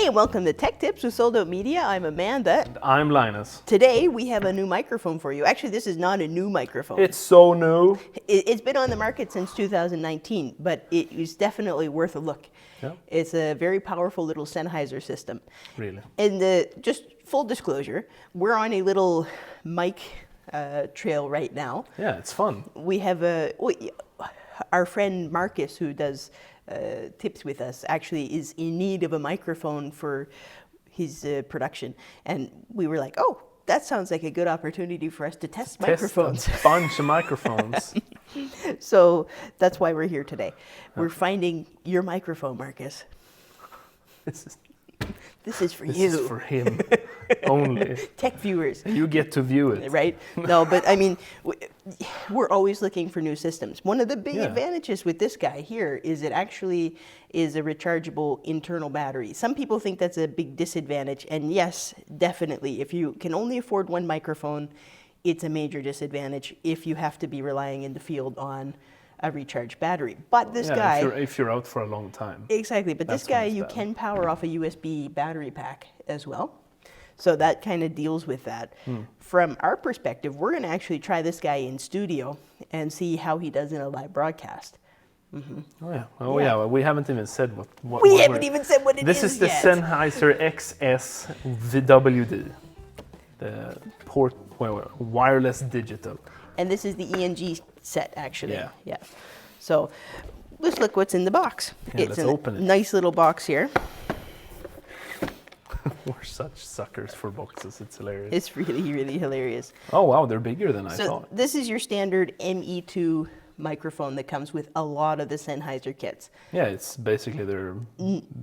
and welcome to Tech Tips with Sold Out Media. I'm Amanda. And I'm Linus. Today we have a new microphone for you. Actually, this is not a new microphone. It's so new. It's been on the market since 2019, but it is definitely worth a look. Yeah. It's a very powerful little Sennheiser system. Really. And just full disclosure, we're on a little mic trail right now. Yeah, it's fun. We have our friend Marcus, who does tips with us, actually is in need of a microphone for his production, and we were like, oh, that sounds like a good opportunity for us to test microphones. A bunch of microphones. So that's why we're here today. We're finding your microphone, Marcus. This is for you. This is for him only. Tech viewers. You get to view it. Right? No, but I mean, we're always looking for new systems. One of the big advantages with this guy here is it actually is a rechargeable internal battery. Some people think that's a big disadvantage, and yes, definitely. If you can only afford one microphone, it's a major disadvantage if you have to be relying in the field on a recharged battery. But this guy... if you're out for a long time. Exactly, but this guy, you can power off a USB battery pack as well. So that kind of deals with that. From our perspective, we're going to actually try this guy in studio and see how he does in a live broadcast. Oh yeah, well, we haven't even said what we haven't even said what it is. This is the Sennheiser XSW-D, the wireless digital. And this is the ENG set, actually. Yeah. So let's look what's in the box. Yeah, it's let's open it. Nice little box here. We're such suckers for boxes. It's hilarious. It's really, really hilarious. Oh wow, they're bigger than I thought. This is your standard ME2 microphone that comes with a lot of the Sennheiser kits. Yeah, it's basically their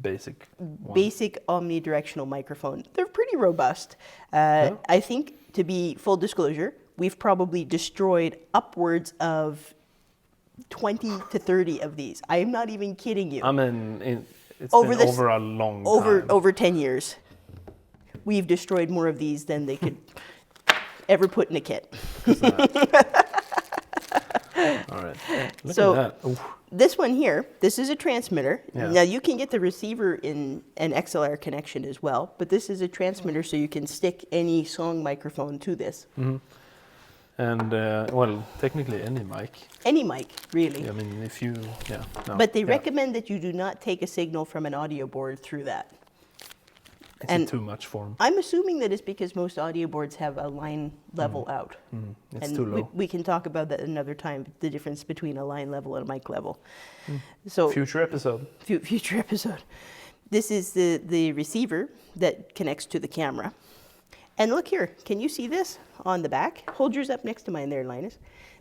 basic one. Basic omnidirectional microphone. They're pretty robust. I think, to be full disclosure, we've probably destroyed upwards of 20 to 30 of these. I am not even kidding you. I mean, it's been over a long time. Over 10 years. We've destroyed more of these than they could ever put in a kit. All right, look at that. Oof. This one here, this is a transmitter. Yeah. Now you can get the receiver in an XLR connection as well, but this is a transmitter, so you can stick any song microphone to this. And well, technically any mic. Any mic, really. I mean, if you, But they recommend that you do not take a signal from an audio board through that. It's too much for them. I'm assuming that it's because most audio boards have a line level out. It's too low. We can talk about that another time, the difference between a line level and a mic level. So future episode. Future episode. This is the receiver that connects to the camera. And look here, can you see this on the back? Hold yours up next to mine there, Linus.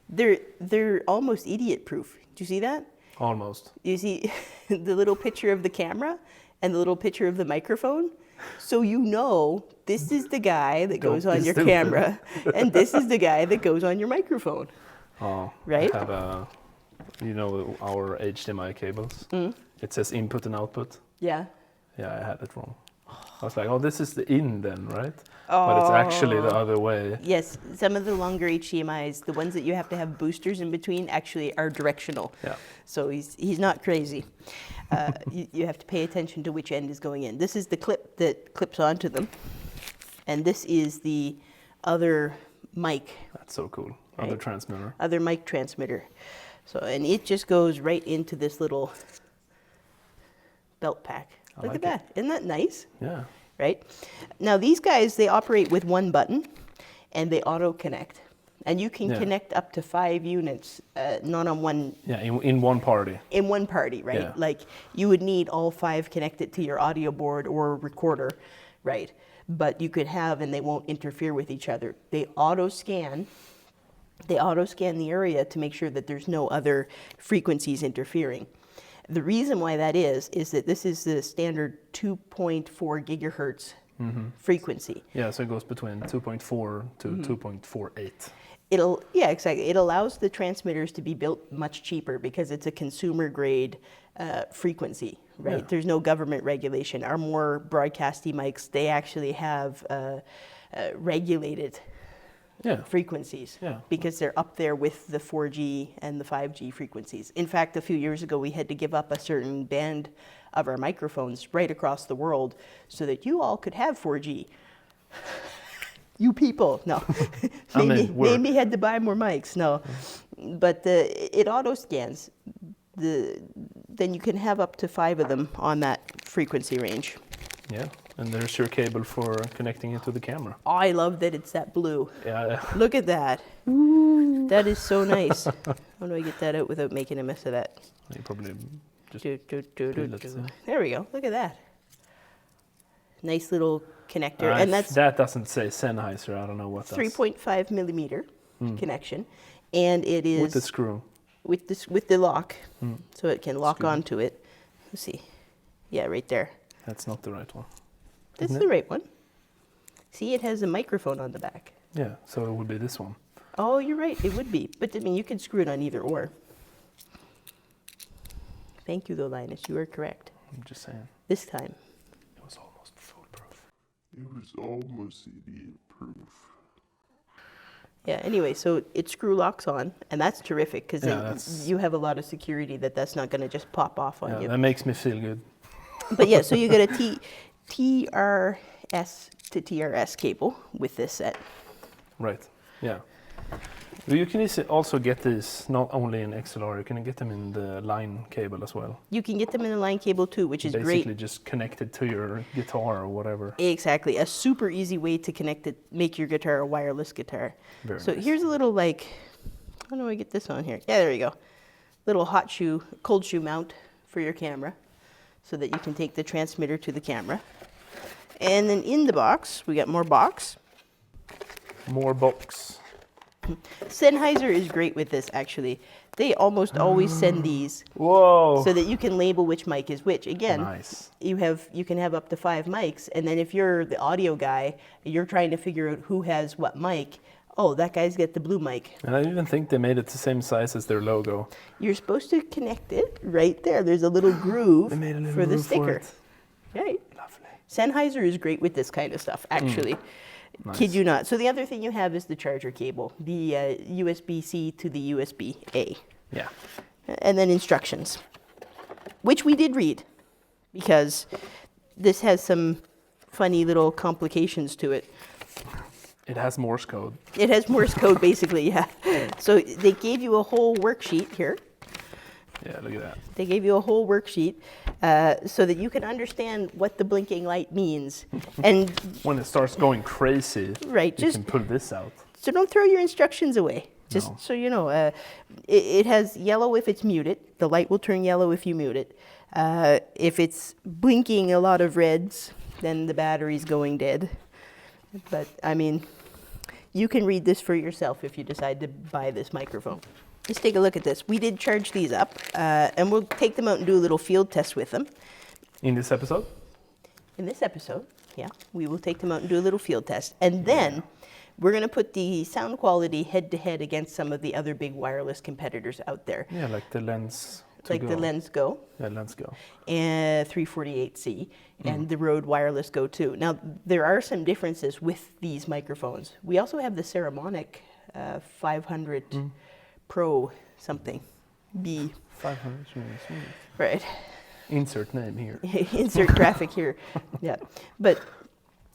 They're almost idiot-proof. Do you see that? Almost. You see the little picture of the camera and the little picture of the microphone? So you know this is the guy that goes on your camera, and this is the guy that goes on your microphone. Oh, right? I have our HDMI cables. It says input and output. Yeah. Yeah, I had it wrong. I was like, oh, this is the in then, right? But it's actually the other way. Yes, some of the longer HDMIs, the ones that you have to have boosters in between, actually are directional. Yeah. So he's not crazy. You have to pay attention to which end is going in. This is the clip that clips onto them. And this is the other mic. That's so cool. Right? Other transmitter. Other mic transmitter. So, and it just goes right into this little belt pack. Look at that. Isn't that nice? Yeah. Right? Now these guys, they operate with one button and they auto connect. And you can connect up to 5 units, not on one... Yeah, in one party. In one party, right? Yeah. Like you would need all 5 connected to your audio board or recorder, right? But you could have, and they won't interfere with each other. They auto-scan the area to make sure that there's no other frequencies interfering. The reason why that is that this is the standard 2.4 gigahertz frequency. Yeah, so it goes between 2.4 to 2.48. Exactly. It allows the transmitters to be built much cheaper because it's a consumer grade frequency, right? Yeah. There's no government regulation. Our more broadcasty mics, they actually have regulated frequencies because they're up there with the 4G and the 5G frequencies. In fact, a few years ago, we had to give up a certain band of our microphones right across the world so that you all could have 4G. You people, no. Maybe had to buy more mics, no. But it auto scans. Then you can have up to 5 of them on that frequency range. Yeah, and there's your cable for connecting it to the camera. I love that it's that blue. Yeah. Look at that. Ooh. That is so nice. How do I get that out without making a mess of that? You probably just There we go. Look at that. Nice little connector, and that doesn't say Sennheiser. I don't know what that's. 3.5 millimeter connection, and it is with the screw. With the lock, so it can lock onto it. Let's see. Yeah, right there. That's not the right one. That's the right one. See, it has a microphone on the back. Yeah, so it would be this one. Oh, you're right. It would be, but I mean, you could screw it on either or. Thank you, though, Linus. You are correct. I'm just saying. This time. It was almost foolproof. It was almost idiot-proof. Yeah, anyway, so it screw locks on, and that's terrific because you have a lot of security that's not going to just pop off on you. That makes me feel good. But yeah, so you get a TRS to TRS cable with this set. Right, yeah. You can also get these not only in XLR, you can get them in the line cable as well. You can get them in the line cable too, which is great. Basically just connected to your guitar or whatever. Exactly, a super easy way to connect it, make your guitar a wireless guitar. Very so nice. Here's a little how do I get this on here? Yeah, there you go. Little cold shoe mount for your camera so that you can take the transmitter to the camera. And then in the box, we got more box. More box. Sennheiser is great with this, actually. They almost always send these so that you can label which mic is which. Again, nice. you can have up to 5 mics, and then if you're the audio guy, you're trying to figure out who has what mic. Oh, that guy's got the blue mic. And I even think they made it the same size as their logo. You're supposed to connect it right there. There's a little groove They made a little for the groove sticker. For it. Right. Lovely. Sennheiser is great with this kind of stuff, actually. Nice. Kid you not. So the other thing you have is the charger cable, the USB-C to the USB-A. Yeah. And then instructions, which we did read because this has some funny little complications to it. It has Morse code. It has Morse code, basically, yeah. So they gave you a whole worksheet here. Yeah, look at that. They gave you a whole worksheet so that you can understand what the blinking light means. And when it starts going crazy, right, you can pull this out. So don't throw your instructions away. Just so you know, it has yellow if it's muted. The light will turn yellow if you mute it. If it's blinking a lot of reds, then the battery's going dead. But, I mean, you can read this for yourself if you decide to buy this microphone. Let's take a look at this. We did charge these up, and we'll take them out and do a little field test with them. In this episode? In this episode, yeah. We will take them out and do a little field test. And then we're going to put the sound quality head-to-head against some of the other big wireless competitors out there. Yeah, like the Lens the Lens Go. Yeah, Lens Go. And 348C, and the Rode Wireless Go 2. Now, there are some differences with these microphones. We also have the Ceremonic 500 Pro something. B. 500. Right. Insert name here. Insert graphic here. Yeah. But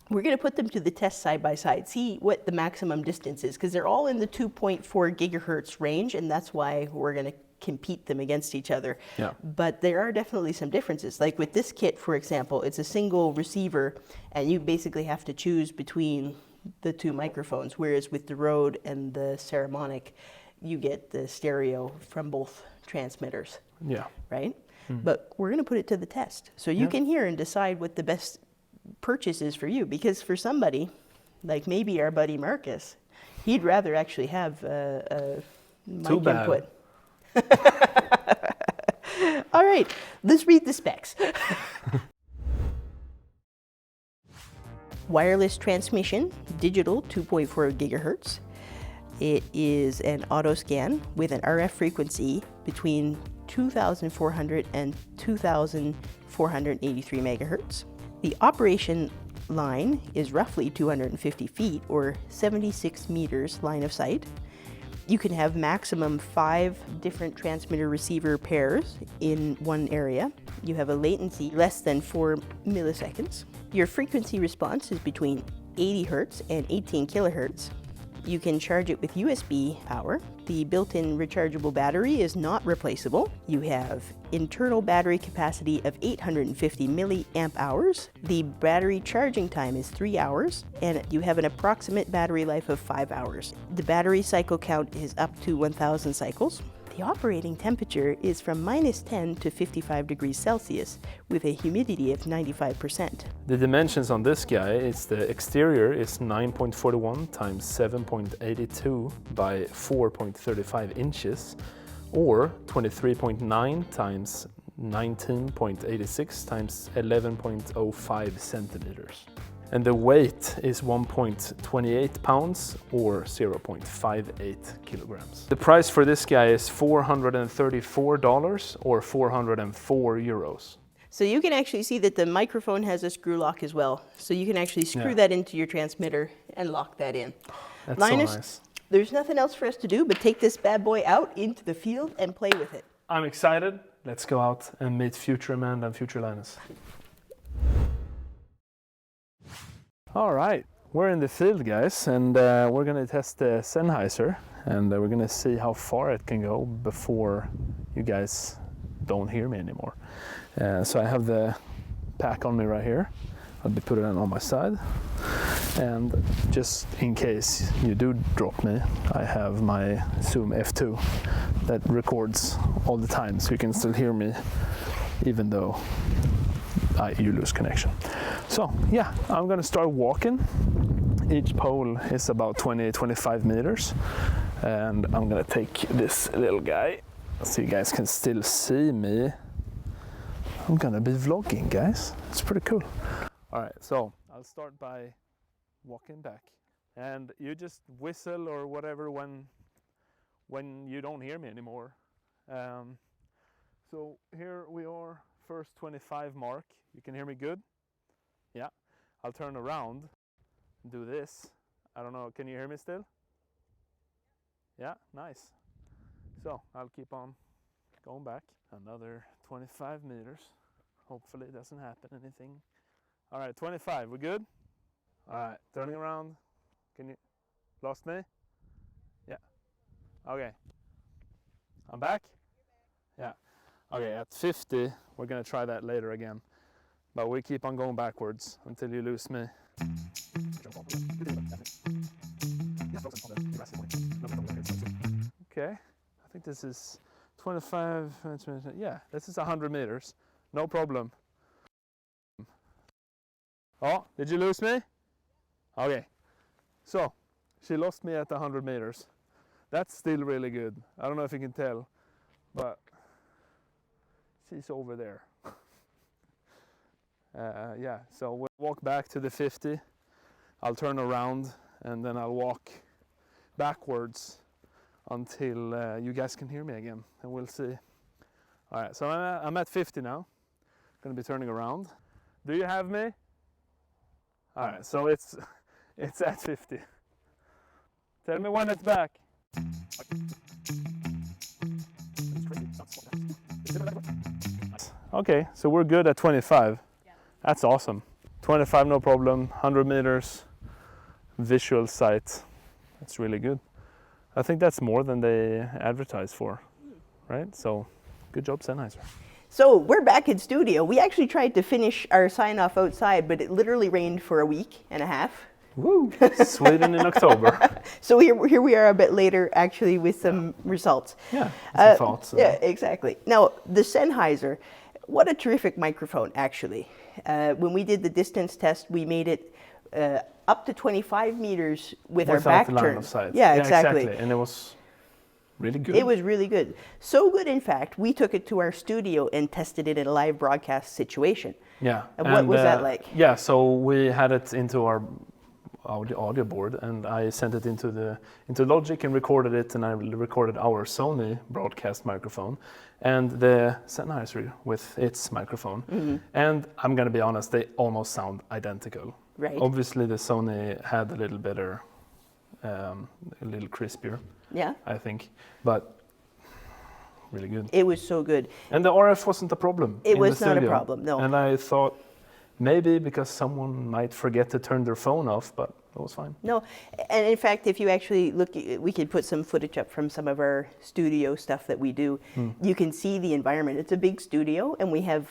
we're going to put them to the test side by side, see what the maximum distance is, because they're all in the 2.4 gigahertz range, and that's why we're going to compete them against each other. Yeah. But there are definitely some differences. Like with this kit, for example, it's a single receiver, and you basically have to choose between the two microphones, whereas with the Rode and the Ceremonic, you get the stereo from both transmitters. Yeah. Right? But we're going to put it to the test. So you can hear and decide what the best purchase is for you. Because for somebody, like maybe our buddy Marcus, he'd rather actually have a mic input. All right, let's read the specs. Wireless transmission, digital 2.4 gigahertz. It is an auto scan with an RF frequency between 2,400 and 2,483 megahertz. The operation line is roughly 250 feet or 76 meters line of sight. You can have maximum 5 different transmitter-receiver pairs in one area. You have a latency less than 4 milliseconds. Your frequency response is between 80 Hz and 18 kilohertz. You can charge it with USB power. The built-in rechargeable battery is not replaceable. You have internal battery capacity of 850 milliamp hours. The battery charging time is 3 hours, and you have an approximate battery life of 5 hours. The battery cycle count is up to 1,000 cycles. The operating temperature is from -10 to 55 degrees Celsius with a humidity of 95%. The dimensions on this guy is the exterior is 9.41 times 7.82 by 4.35 inches, or 23.9 times 19.86 times 11.05 centimeters. And the weight is 1.28 pounds or 0.58 kilograms. The price for this guy is $434 or 404 euros. So you can actually see that the microphone has a screw lock as well. So you can actually screw that into your transmitter and lock that in. That's Linus, so nice. there's nothing else for us to do but take this bad boy out into the field and play with it. I'm excited. Let's go out and meet future Amanda and future Linus. All right, we're in the field, guys, and we're gonna test the Sennheiser, and we're gonna see how far it can go before you guys don't hear me anymore. So I have the pack on me right here. I'll be putting it on my side, and just in case you do drop me, I have my Zoom F2 that records all the time, so you can still hear me even though you lose connection. So yeah, I'm gonna start walking. Each pole is about 20-25 meters, and I'm gonna take this little guy so you guys can still see me. I'm gonna be vlogging, guys. It's pretty cool. All right, so I'll start by walking back, and you just whistle or whatever when you don't hear me anymore. So here we are, first 25 mark. You can hear me good? Yeah. I'll turn around and do this. I don't know, can you hear me still? Yeah, nice. So I'll keep on going back. Another 25 meters. Hopefully it doesn't happen anything. All right, 25, we good? All right, turning around. Can you, lost me? Yeah. Okay. I'm back? Yeah. Okay, at 50, we're gonna try that later again. But we keep on going backwards until you lose me. Okay, I think this is 25, yeah, this is 100 meters. No problem. Oh, did you lose me? Okay, so she lost me at 100 meters. That's still really good. I don't know if you can tell, but she's over there. Yeah, so we'll walk back to the 50. I'll turn around and then I'll walk backwards until you guys can hear me again, and we'll see. All right, so I'm at 50 now. Gonna be turning around. Do you have me? All right, so it's at 50. Tell me when it's back. Okay, so we're good at 25. Yeah. That's awesome. 25, no problem. 100 meters, visual sight. That's really good. I think that's more than they advertise for, right? So, good job, Sennheiser. So we're back in studio. We actually tried to finish our sign-off outside, but it literally rained for a week and a half. Woo! Sweden in October. So here we are a bit later, actually, with some results. Yeah, some thoughts. Yeah, exactly. Now, the Sennheiser, what a terrific microphone, actually. When we did the distance test, we made it up to 25 meters with our back the line turned. of sight. Yeah, exactly. And it was really good. It was really good. So good, in fact, we took it to our studio and tested it in a live broadcast situation. Yeah. And what was that like? Yeah, so we had it into our audio board, and I sent it into Logic and recorded it, and I recorded our Sony broadcast microphone and the Sennheiser with its microphone. Mm-hmm. And I'm gonna be honest, they almost sound identical. Right. Obviously, the Sony had a little better, a little crispier, Yeah. I think, but really good. It was so good. And the RF wasn't a problem. It in was the not a studio. problem, no. And I thought maybe because someone might forget to turn their phone off, but it was fine. No, and in fact, if you actually look, we could put some footage up from some of our studio stuff that we do. You can see the environment. It's a big studio, and we have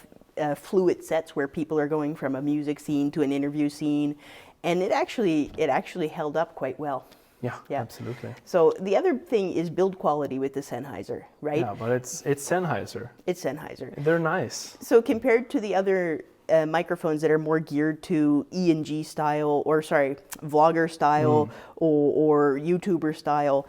fluid sets where people are going from a music scene to an interview scene, and it actually held up quite well. Yeah, Yeah. absolutely. So the other thing is build quality with the Sennheiser, right? Yeah, but it's Sennheiser. It's Sennheiser. They're nice. So compared to the other microphones that are more geared to ENG style, or sorry, vlogger style or YouTuber style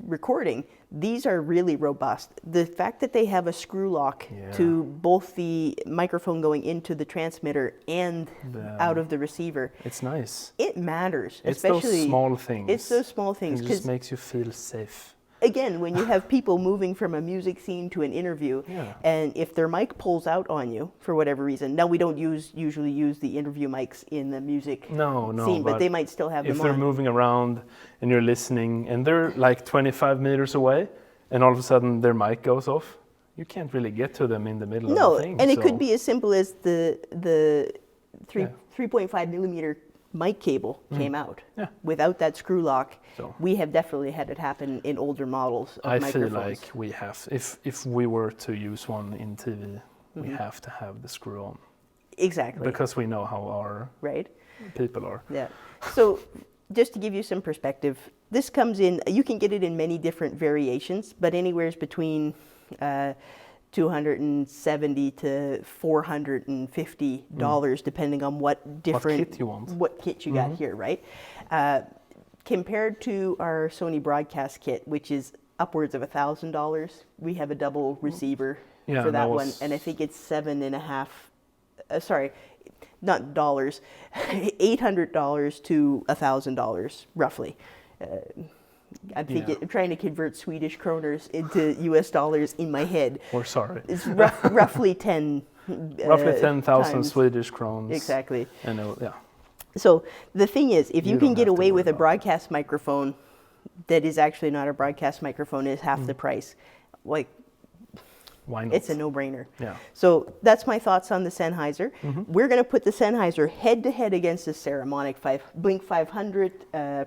recording, these are really robust. The fact that they have a screw lock to both the microphone going into the transmitter and out of the receiver, It's nice. it matters. It's especially those small things. It's those small things. It just makes you feel safe. Again, when you have people moving from a music scene to an interview, and if their mic pulls out on you for whatever reason, now we don't usually use the interview mics in the music scene, but they might still have them if they're on. moving around and you're listening and they're like 25 meters away and all of a sudden their mic goes off, you can't really get to them in the middle of the thing. And it could be as simple as the 3.5 millimeter mic cable came out. Yeah. Without that screw lock, So- we have definitely had it happen in older models of I microphones. feel like we have, if we were to use one in TV, we have to have the screw on Exactly. because we know how our Right? people are. Yeah. So just to give you some perspective, this comes in, you can get it in many different variations, but anywhere between $270 to $450 depending on what different kit you want. what kit you got here, right? Compared to our Sony broadcast kit, which is upwards of $1,000, we have a double receiver Yeah, for that that one, was- and I think it's sorry, not dollars, $800 to $1,000 roughly. I'm trying to convert Swedish kroners into US dollars in my head. Or sorry, It's roughly 10. roughly 10,000 times. Swedish crowns. Exactly. And yeah, So the thing is, if you You can don't get have to away worry with a about broadcast microphone that is actually not a broadcast microphone, is half the price. Like, why not? it's a no-brainer. Yeah. So that's my thoughts on the Sennheiser. We're going to put the Sennheiser head-to-head against the Ceremonic Blink 500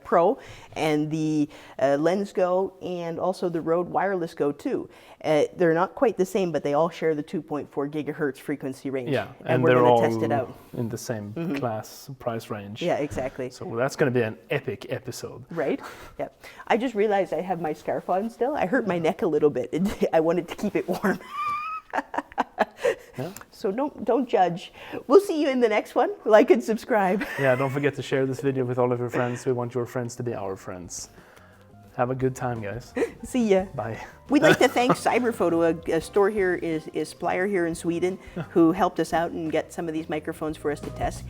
Pro and the Lens Go and also the Rode Wireless Go 2. They're not quite the same, but they all share the 2.4 gigahertz frequency range. Yeah, and we're they're going all to test it out. in the same class price range. Yeah, exactly. So that's going to be an epic episode. Right? Yeah. I just realized I have my scarf on still. I hurt my neck a little bit. I wanted to keep it warm. So don't judge. We'll see you in the next one. Like and subscribe. Yeah, don't forget to share this video with all of your friends. We want your friends to be our friends. Have a good time, guys. See ya. Bye. We'd like to thank Cyberphoto, a store here is Splier here in Sweden, who helped us out and get some of these microphones for us to test.